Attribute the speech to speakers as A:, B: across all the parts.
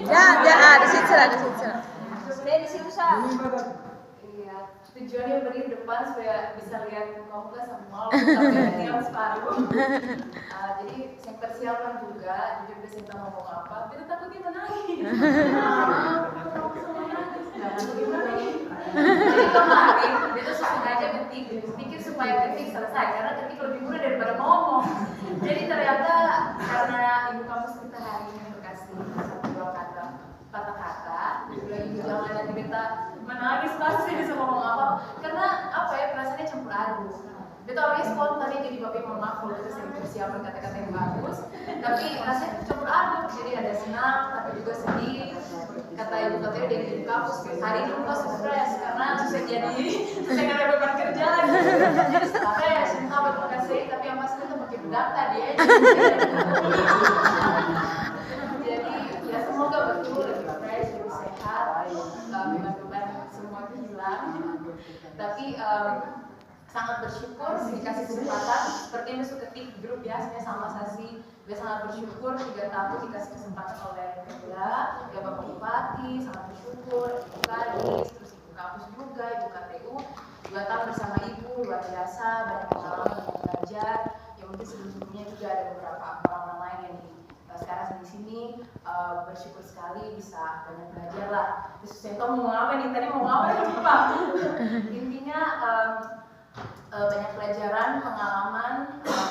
A: di situ lah.
B: Di situ sah. Iya, tujuannya beri depan supaya bisa lihat muka sama tapi yang separuh. Jadi saya persiapan juga, jujur saya tak ngomong apa, tapi takutnya menangis. Jadi kemarin dia tuh sengaja ketik supaya ketik selesai karena ketik lebih mudah daripada ngomong. Jadi ternyata karena ibu kampus kita hari ini berkasih satu dua kata-kata, ibu jangan nanti kita menangis pasti bisa ngomong apa, karena apa ya perasaannya campur aduk. Beta orangnya spontan jadi bapak mohon maaf kalau kita sering persiapan kata-kata yang bagus, tapi rasanya campur aduk, jadi ada senang tapi juga sedih. Kata ibu katanya dari ibu kampus hari ini pas stres karena susah nggak ada beban kerja lagi, jadi stres, entah berterima kasih, tapi yang pasti kita pakai data dia. Jadi ya semoga betul lebih fresh, lebih sehat, beban-beban semua itu hilang. Tapi sangat bersyukur dikasih kesempatan seperti yang masuk ketik grup ya, saya sama Sasi. Dia sangat bersyukur 3 tahun dikasih kesempatan oleh Kepala, ya Bapak Bupati, sangat bersyukur, Ibu Kadis, terus Ibu Kampus juga, Ibu KTU, 2 tahun bersama Ibu, luar biasa, banyak pengalaman, banyak belajar. Ya mungkin sebelum-sebelumnya juga ada beberapa orang-orang lain yang sekarang di sini bersyukur sekali bisa banyak belajar lah. Terus saya tahu mau apa nih, tadi mau apa ya lupa. Intinya banyak pelajaran, pengalaman,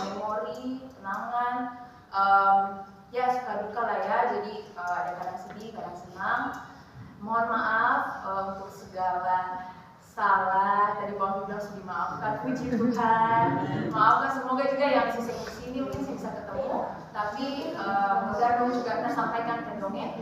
B: memori, kenangan, ya suka duka lah ya. Jadi ada kadang sedih, kadang senang. Mohon maaf untuk segala salah. Tadi Bang bilang sudah dimaafkan, puji Tuhan. Maafkan, semoga juga yang sisa kesini mungkin saya bisa ketemu. Tapi Gandong juga kita sampaikan ke dongnya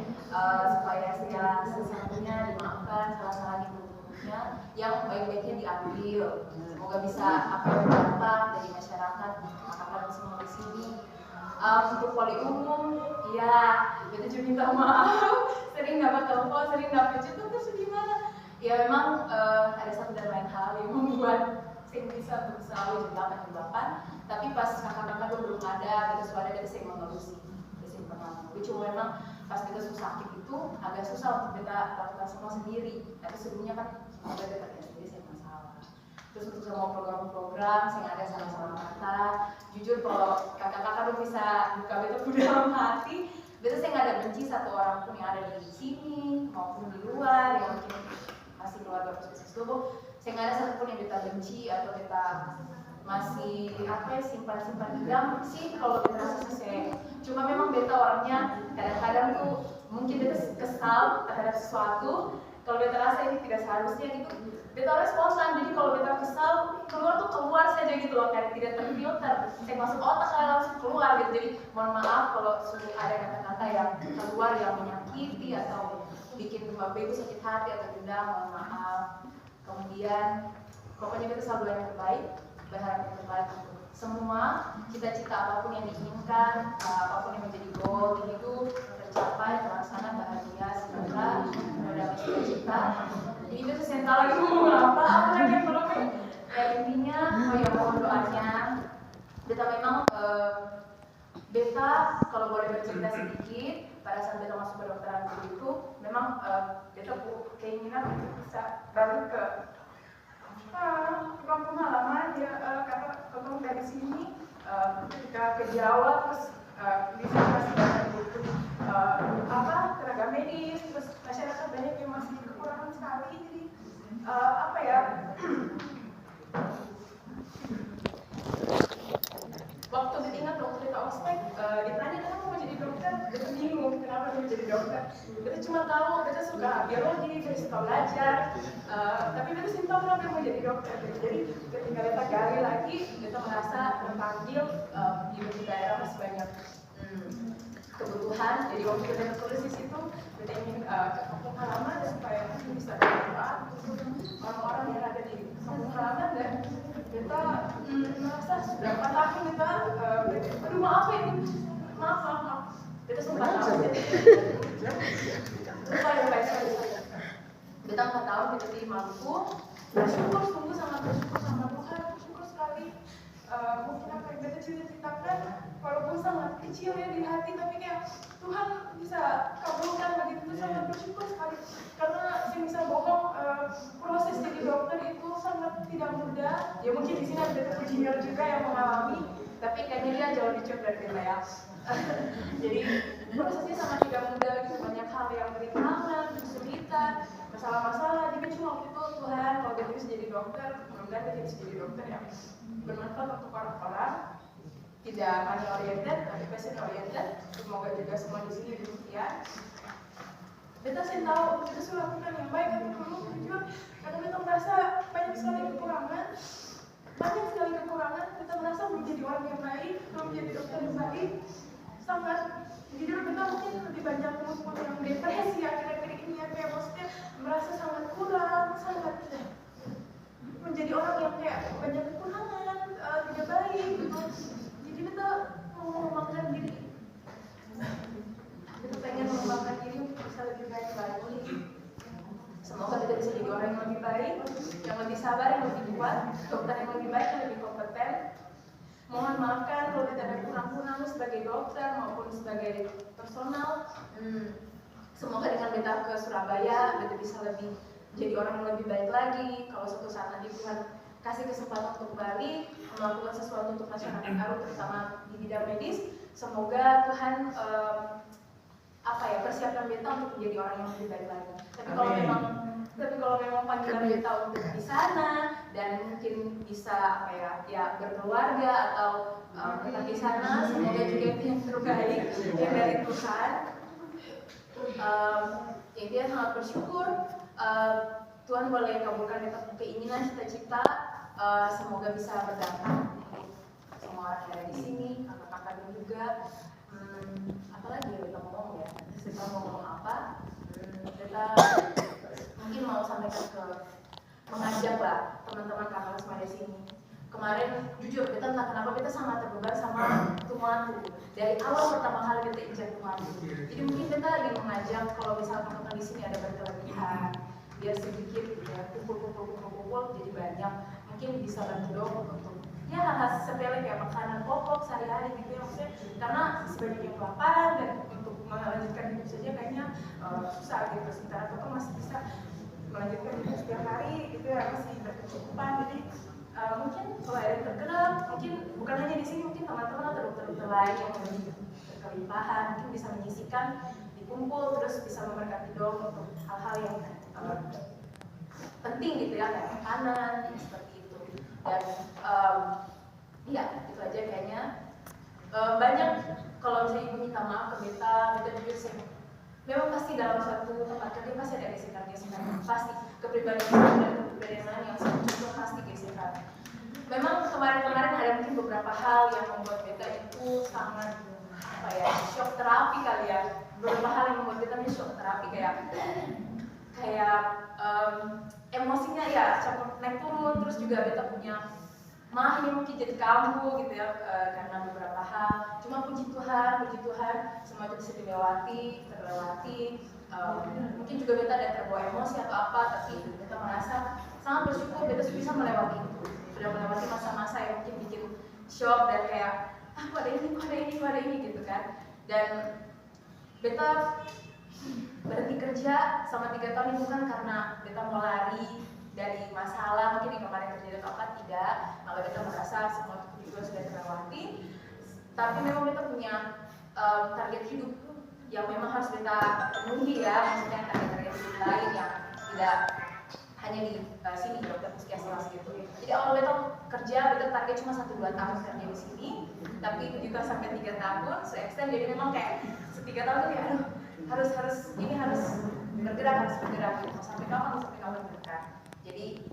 B: supaya segala sesuatunya dimaafkan, salah-salahnya bentuknya yang baik-baiknya diambil. Semoga bisa apa yang dapat dari masyarakat, akan semua di sini. Untuk poli umum, ya kita juga minta maaf. Sering dapat telepon, sering dapat chat, terus gimana? Ya memang ada satu dan lain hal yang membuat saya bisa berusaha jam 8, tapi pas kakak-kakak belum ada, kita sudah ada, kita sering mengelusi, kita sering pernah. Cuma memang pas kita sakit itu agak susah untuk kita lakukan semua sendiri. Tapi sebelumnya kan semoga kita kerja sendiri saya masalah. Terus untuk semua program-program saya ada sama-sama kata. Jujur kalau kakak-kakak tuh bisa buka betul dalam hati. Biasanya saya nggak ada benci satu orang pun yang ada di sini maupun di luar yang mungkin masih keluarga puskesmas tubuh. Saya nggak ada satupun yang kita benci atau kita masih simpan-simpan dendam sih kalau kita rasa saya. Cuma memang beta orangnya kadang-kadang tuh mungkin beta kesal terhadap sesuatu. Kalau beta rasa ini tidak seharusnya gitu, beta orangnya spontan. Jadi kalau beta kesal keluar saja gitu loh, kayak tidak terfilter. Saya masuk otak saya langsung keluar gitu. Jadi mohon maaf kalau sudah ada kata-kata yang keluar yang menyakiti atau bikin bapak ibu sakit hati atau dendam, mohon maaf. Kemudian pokoknya kita selalu yang terbaik, berharap yang terbaik untuk semua, cita-cita apapun yang diinginkan, apapun yang menjadi goal di hidup tercapai, terlaksana, bahagia, sejahtera, mendapat cita-cita. Jadi itu sesental lagi ngomong apa lagi yang belum ya intinya, ya mohon doanya. Beta memang beta kalau boleh bercerita sedikit, pada saat beta masuk kedokteran itu memang beta keinginan untuk bisa balik ke kampung halaman ya, karena ketemu dari sini ketika ke Jawa terus di sini masih banyak butuh tenaga medis, terus masyarakat banyak yang masih kekurangan sekali. Jadi waktu diingat waktu kita ospek ditanya kenapa mau jadi dokter, kita bingung kenapa mau jadi dokter. Kita cuma tahu kita suka biologi, kita suka belajar, tapi kita simpel kenapa mau jadi dokter. Jadi ketika kita gali lagi, kita merasa terpanggil di daerah masih banyak kebutuhan. Jadi waktu kita tulis di situ, kita ingin ke kampung halaman dan supaya bisa bermanfaat untuk orang-orang yang ada di kampung halaman. Dan kita merasa sudah 4 tahun kita aduh maaf ya, maaf kita sumpah tahu kita 4 tahun kita tidak mampu. Bersyukur, sungguh sangat bersyukur sama Tuhan, bersyukur sekali. Mungkin apa yang kita ceritakan walaupun sangat kecil ya di hati, tapi kayak Tuhan bisa kabulkan begitu
A: proses jadi dokter itu sangat tidak mudah. Ya mungkin di sini ada dokter junior juga yang mengalami, tapi kayaknya dia jauh lebih cepat dari kita ya. Jadi prosesnya sangat tidak mudah, gitu. Banyak hal yang berintangan, kesulitan, masalah-masalah. Jadi cuma waktu itu Tuhan kalau dia bisa jadi dokter, mudah-mudahan dia bisa jadi dokter yang bermanfaat untuk orang-orang, tidak money oriented tapi passion oriented. Semoga juga semua di sini demikian. Beta sih tahu kita sudah lakukan yang baik atau perlu jujur, karena beta merasa banyak sekali kekurangan. Beta merasa belum jadi orang yang baik, belum jadi dokter yang baik. Sangat jujur beta mungkin lebih banyak mulut yang depresi akhir-akhir ini ya, kayak maksudnya merasa sangat kurang, sangat menjadi orang yang kayak banyak kekurangan, tidak baik gitu. Jadi beta mau mengembangkan diri. Kita pengen mengembangkan diri untuk bisa lebih baik lagi. Semoga kita bisa jadi orang yang lebih baik, yang lebih sabar, yang lebih kuat, dokter yang lebih baik, yang lebih kompeten. Mohon maafkan kalau kita ada kurang-kurang sebagai dokter maupun sebagai personal. Semoga dengan beta ke Surabaya, beta bisa lebih jadi orang yang lebih baik lagi. Kalau suatu saat nanti Tuhan kasih kesempatan untuk kembali melakukan sesuatu untuk masyarakat Aru, terutama di bidang medis, semoga Tuhan persiapkan beta untuk menjadi orang yang lebih baik lagi. Tapi kalau memang panggilan beta untuk di sana dan mungkin bisa berkeluarga atau tetap di sana, semoga juga itu yang terbaik yang dari Tuhan. Dia sangat bersyukur Tuhan boleh kabulkan beta keinginan, cita-cita. Semoga bisa berdampak untuk semua orang yang ada di sini, kakak-kakak juga. Apalagi ya kita ngomong ya, kita mau ngomong apa? Kita mungkin mau sampaikan mengajak lah teman-teman kakak semua di sini. Kemarin jujur kita entah kenapa kita sangat terbeban sama Tuhan dari awal pertama kali kita injak Tuhan. Jadi mungkin kita lagi mengajak kalau misalnya teman-teman di sini ada berkelebihan, biar sedikit ya kumpul jadi banyak. Mungkin bisa bantu dong untuk ya hal-hal sepele kayak makanan pokok sehari-hari gitu ya, maksudnya karena sebanyak yang kelaparan dan untuk melanjutkan hidup saja kayaknya susah gitu. Sementara itu masih bisa melanjutkan hidup setiap hari gitu ya, masih berkecukupan. Jadi mungkin kalau ada yang tergerak, mungkin bukan hanya di sini, mungkin teman-teman atau dokter-dokter lain yang lebih berkelimpahan mungkin bisa menyisikan dikumpul terus bisa memberkati dong untuk hal-hal yang penting gitu ya, kayak makanan seperti itu. Dan ya itu aja kayaknya. Banyak kalau misalnya ibu minta maaf ke beta jujur sih, memang pasti dalam suatu tempat kerja pasti ada gesekan, pasti kepribadian dan kepribadian yang sama pasti gesekan. Memang kemarin ada mungkin beberapa hal yang membuat beta itu sangat shock terapi kali ya. Beberapa hal yang membuat beta ini shock terapi kayak emosinya ya campur naik turun, terus juga beta punya mah ini mungkin jadi kambuh gitu ya, karena beberapa hal. Cuma puji Tuhan semua itu bisa terlewati. Mungkin juga beta ada terbawa emosi atau apa, tapi beta merasa sangat bersyukur beta bisa melewati itu. Sudah melewati masa-masa yang mungkin bikin shock dan kayak kok ada ini gitu kan. Dan beta berhenti kerja selama 3 tahun itu kan karena beta mau lari dari masalah mungkin yang kemarin terjadi atau apa, tidak. Malah beta merasa semua itu juga sudah terlewati. Tapi memang beta punya target hidup yang memang harus beta penuhi ya, maksudnya target hidup lain yang tidak hanya di sini dokter puskesmas gitu. Jadi awal beta kerja, beta target cuma 1-2 tahun kerja di sini, tapi begitu sampai 3 tahun, extend. Jadi memang kayak 3 tahun itu ya harus bergerak sampai kapan bergerak. Jadi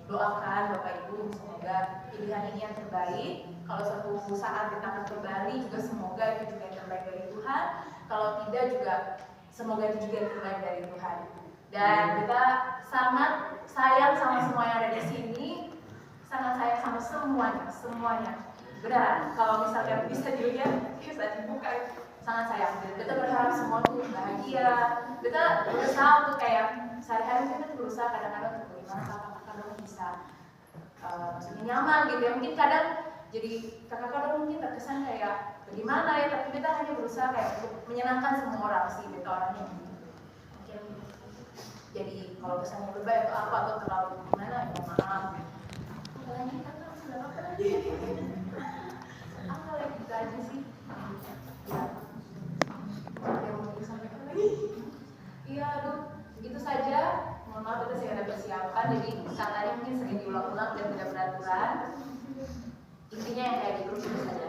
A: doakan Bapak Ibu semoga pilihan ini yang terbaik. Kalau suatu saat kita akan kembali juga semoga itu juga yang terbaik dari Tuhan. Kalau tidak juga semoga itu juga yang terbaik dari Tuhan. Dan kita sangat sayang sama semua yang ada di sini, sangat sayang sama semuanya. Benar, kalau misalnya bisa dilihat, bisa dibuka, sangat sayang. Kita berharap semua tuh bahagia. Kita berusaha untuk kayak sehari-hari kita tuh berusaha kadang-kadang untuk bagaimana kakak-kakak bisa maksudnya nyaman gitu ya. Mungkin kadang jadi kakak-kakak mungkin terkesan kayak bagaimana ya, tapi kita hanya berusaha kayak untuk menyenangkan semua orang sih, kita orangnya gitu. Mungkin jadi kalau kesannya lebay atau apa atau terlalu gimana ya maaf. Apalagi kakak sudah apa lagi? Apa lagi itu aja sih? Ya. Ada yang mau disampaikan lagi? Iya, aduh, itu saja. Mohon maaf itu saya ada persiapan, jadi katanya mungkin sering diulang-ulang dan tidak beraturan. Intinya yang kayak di grup itu saja.